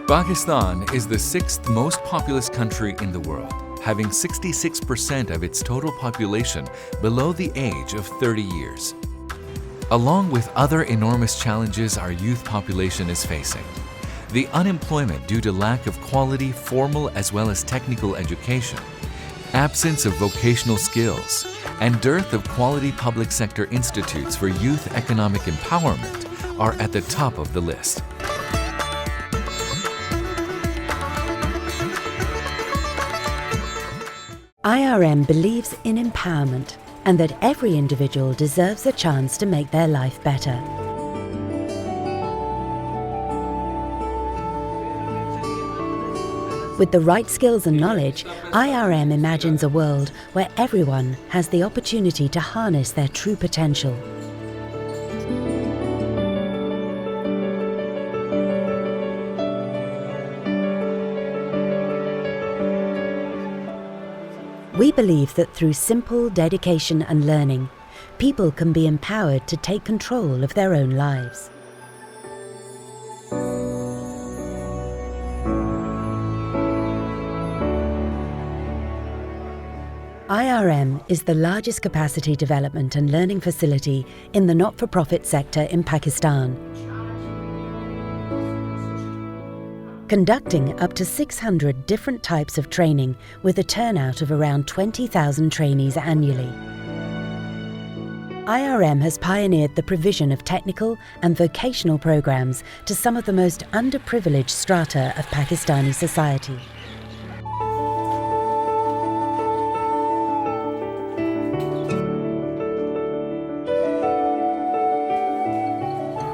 Pakistan is the sixth most populous country in the world, having 66% of its total population below the age of 30 years. Along with other enormous challenges our youth population is facing, the unemployment due to lack of quality formal as well as technical education, absence of vocational skills, and dearth of quality public sector institutes for youth economic empowerment are at the top of the list. IRM believes in empowerment and that every individual deserves a chance to make their life better. With the right skills and knowledge, IRM imagines a world where everyone has the opportunity to harness their true potential. We believe that through simple dedication and learning, people can be empowered to take control of their own lives. IRM is the largest capacity development and learning facility in the not-for-profit sector in Pakistan, conducting up to 600 different types of training with a turnout of around 20,000 trainees annually. IRM has pioneered the provision of technical and vocational programs to some of the most underprivileged strata of Pakistani society.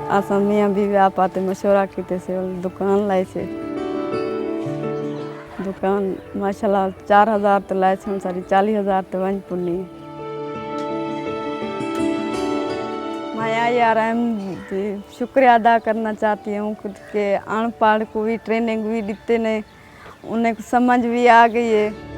Assam में भी आप आते मशवरा कीते से दुकान लाई से दुकान माशाल्लाह 4,000 तो लाए से सारी 40,000 तो वंज पुन्नी मैं IRM शुक्रिया अदा करना चाहती हूँ खुद के अनपढ़ को भी ट्रेनिंग भी देते ने उन्हें समझ भी आ गई है।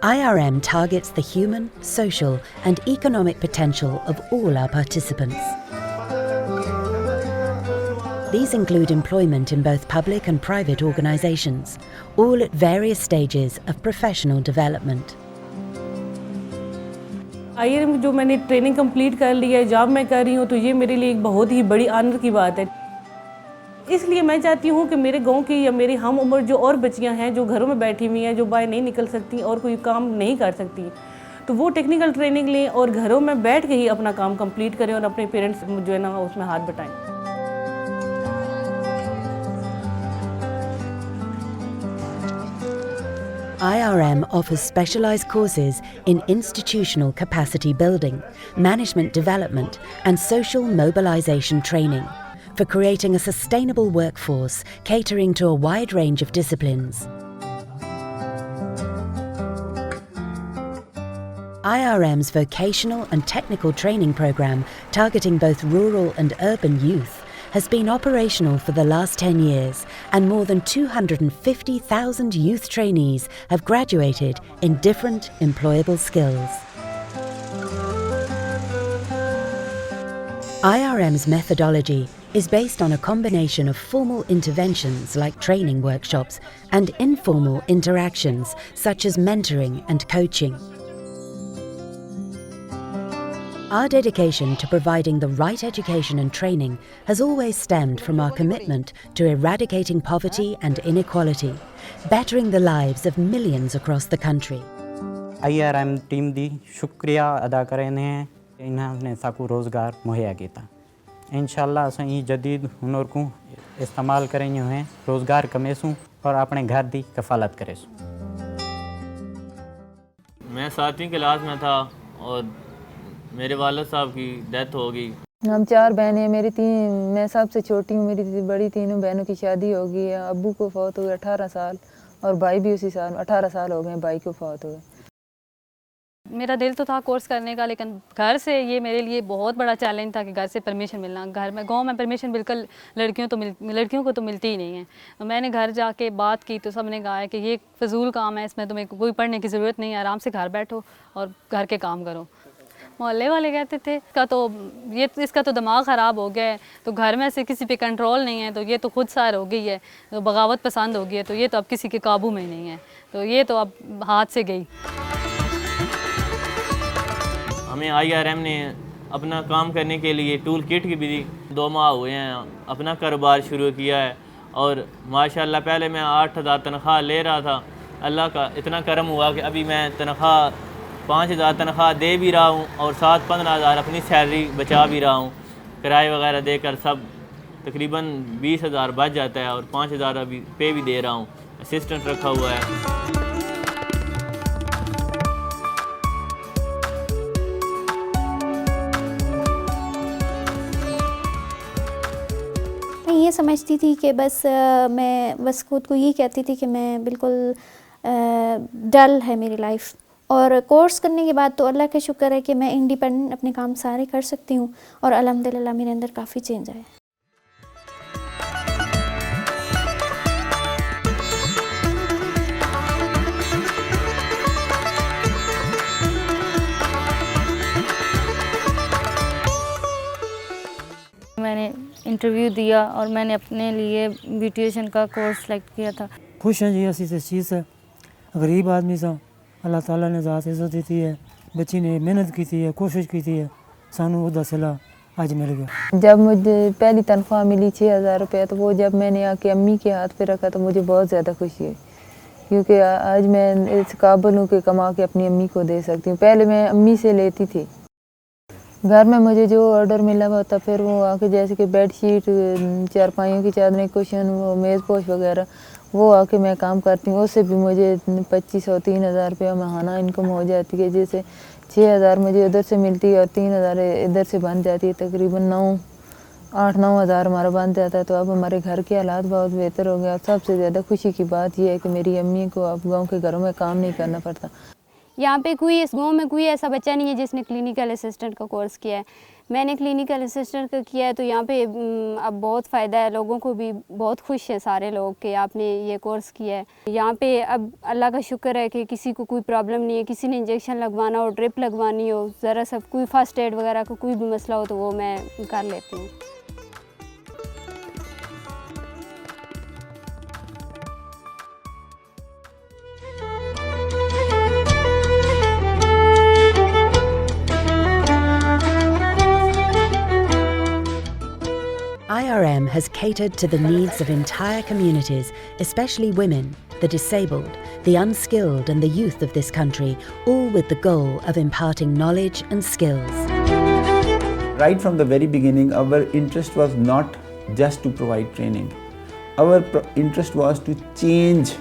IRM targets the human, social and economic potential of all our participants. These include employment in both public and private organisations, all at various stages of professional development. IRM जो मैंने ट्रेनिंग कंप्लीट कर ली है, job मैं कर रही हूँ, तो ये मेरे लिए एक बहुत ही बड़ी आनंद की बात है। इसलिए मैं चाहती हूँ कि मेरे गांव की या मेरी हम उम्र जो और बच्चियाँ हैं जो घरों में बैठी हुई हैं, जो बाहर नहीं निकल सकती और कोई काम नहीं कर सकती, तो वो टेक्निकल ट्रेनिंग लें और घरों में बैठ के ही अपना काम कंप्लीट करें और अपने पेरेंट्स जो है ना उसमें हाथ बटाएं। IRM offers specialised courses in institutional capacity building, management development and social mobilisation training for creating a sustainable workforce catering to a wide range of disciplines. IRM's vocational and technical training programme targeting both rural and urban youth has been operational for the last 10 years and more than 250,000 youth trainees have graduated in different employable skills. IRM's methodology is based on a combination of formal interventions like training workshops and informal interactions such as mentoring and coaching. Our dedication to providing the right education and training has always stemmed from our commitment to eradicating poverty and inequality, bettering the lives of millions across the country. IRM team दी शुक्रिया अदा करने हैं इन्होंने साकू रोज़गार मुहैया किया। इंशाल्लाह असां ई जदीद हुनर को इस्तेमाल करेंगे हैं रोज़गार कमेसूं और अपने घर दी कफालत करेसूं। मैं 7वीं क्लास में था और मेरे वालिद साहब की डेथ हो गई। हम 4 बहनें हैं, मैं सबसे छोटी हूँ, मेरी बड़ी तीनों बहनों की शादी हो गई है। अब्बू को फौत हुए 18 साल और भाई भी उसी साल 18 साल हो गए भाई को फौत हुए। मेरा दिल तो था कोर्स करने का, लेकिन घर से ये मेरे लिए बहुत बड़ा चैलेंज था कि घर से परमिशन मिलना। घर में गांव में परमिशन बिल्कुल लड़कियों को तो मिलती ही नहीं है। तो मैंने घर जाके बात की तो सबने कहा है कि ये फजूल काम है, इसमें तुम्हें कोई पढ़ने की ज़रूरत नहीं है, आराम से घर बैठो और घर के काम करो। मोहल्ले वाले कहते थे इसका तो दिमाग ख़राब हो गया है, तो घर में से किसी पे कंट्रोल नहीं है, तो ये तो खुद सार हो गई है, तो बगावत पसंद हो गई है, तो ये तो अब किसी के काबू में नहीं है, तो ये तो अब हाथ से गई। हमें IRM ने अपना काम करने के लिए टूल किट की भी दी। 2 माह हुए हैं अपना कारोबार शुरू किया है और माशाल्लाह पहले मैं 8,000 तनख्वाह ले रहा था। अल्लाह का इतना करम हुआ कि अभी मैं तनख्वाह 5,000 तनख्वाह दे भी रहा हूँ और साथ 15,000 अपनी सैलरी बचा भी रहा हूँ। किराए वगैरह देकर सब तकरीबन 20,000 बच जाता है और 5,000 अभी पे भी दे रहा हूँ। असिस्टेंट रखा हुआ है। मैं ये समझती थी कि मैं बस खुद को ये कहती थी कि मैं बिल्कुल डल है मेरी लाइफ, और कोर्स करने के बाद तो अल्लाह का शुक्र है कि मैं इंडिपेंडेंट अपने काम सारे कर सकती हूँ और अल्हम्दुलिल्लाह मेरे अंदर काफ़ी चेंज आया। मैंने इंटरव्यू दिया और मैंने अपने लिए ब्यूटिशियन का कोर्स सेलेक्ट किया था। खुश हैं जी असी इस चीज़ से। गरीब आदमी सा अल्लाह ताला ने ज़ात इज़्ज़त दी है, बच्ची ने मेहनत की है, कोशिश की है, सानू उसका सिला आज मिल गया। जब मुझे पहली तनख्वाह मिली 6,000 रुपये, तो वो जब मैंने आके अम्मी के हाथ पे रखा तो मुझे बहुत ज़्यादा खुशी है, क्योंकि आज मैं इस काबिल हूँ कि कमा के अपनी अम्मी को दे सकती हूँ। पहले मैं अम्मी से लेती थी। घर में मुझे जो ऑर्डर मिला हुआ था, फिर वो आके जैसे कि बेड शीट, चारपाइयों की चादरें, कुशन, वो मेज़ पोश वगैरह, वो आके मैं काम करती हूँ। उससे भी मुझे 2,500-3,000 रुपया महाना इनकम हो जाती है। जैसे 6,000 मुझे उधर से मिलती है और 3,000 इधर से बन जाती है, तकरीबन 8-9 हज़ार हमारा बन जाता है। तो अब हमारे घर के हालात बहुत बेहतर हो गए। अब सबसे ज़्यादा खुशी की बात यह है कि मेरी अम्मी को अब गाँव के घरों में काम नहीं करना पड़ता। यहाँ पे इस गांव में कोई ऐसा बच्चा नहीं है जिसने क्लिनिकल असिस्टेंट का कोर्स किया है। मैंने क्लिनिकल असिस्टेंट का किया है, तो यहाँ पे अब बहुत फ़ायदा है। लोगों को भी बहुत खुश है सारे लोग कि आपने ये कोर्स किया है। यहाँ पे अब अल्लाह का शुक्र है कि किसी को कोई प्रॉब्लम नहीं है। किसी ने इंजेक्शन लगवाना हो, ड्रिप लगवानी हो, ज़रा सब कोई फ़र्स्ट एड वगैरह का कोई भी मसला हो तो वो मैं कर लेती हूँ। IRM has catered to the needs of entire communities, especially women, the disabled, the unskilled and the youth of this country, all with the goal of imparting knowledge and skills. Right from the very beginning, our interest was not just to provide training. Our interest was to change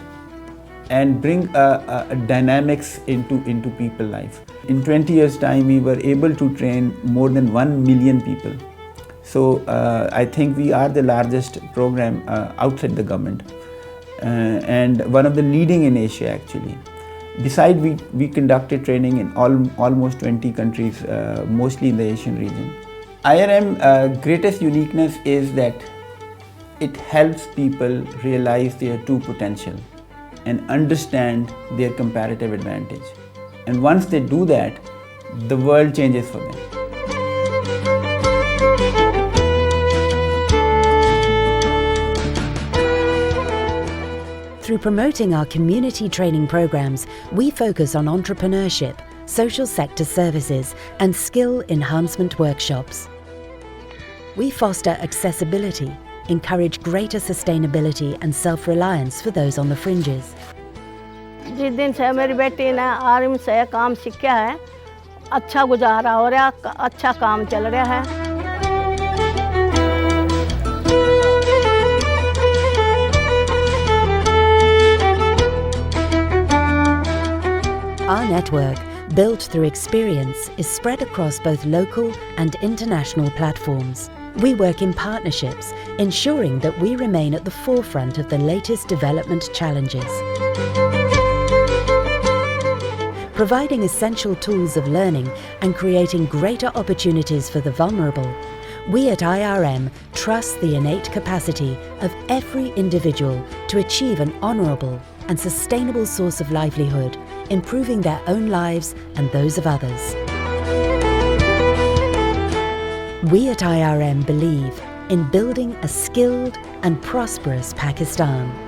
and bring a dynamics into people's life. In 20 years' time, we were able to train more than 1 million people. So I think we are the largest program outside the government and one of the leading in Asia actually. Besides, we conducted training in almost 20 countries, mostly in the Asian region. IRM greatest uniqueness is that it helps people realize their true potential and understand their comparative advantage. And once they do that, the world changes for them. Through promoting our community training programs, we focus on entrepreneurship, social sector services, and skill enhancement workshops. We foster accessibility, encourage greater sustainability and self-reliance for those on the fringes. जिस दिन से मेरी बेटी ने army से काम सीखा है, अच्छा गुजारा हो रहा, अच्छा काम चल रहा है। Our network, built through experience, is spread across both local and international platforms. We work in partnerships, ensuring that we remain at the forefront of the latest development challenges. providing essential tools of learning and creating greater opportunities for the vulnerable. We at IRM trust the innate capacity of every individual to achieve an honourable and sustainable source of livelihood, improving their own lives and those of others. We at IRM believe in building a skilled and prosperous Pakistan.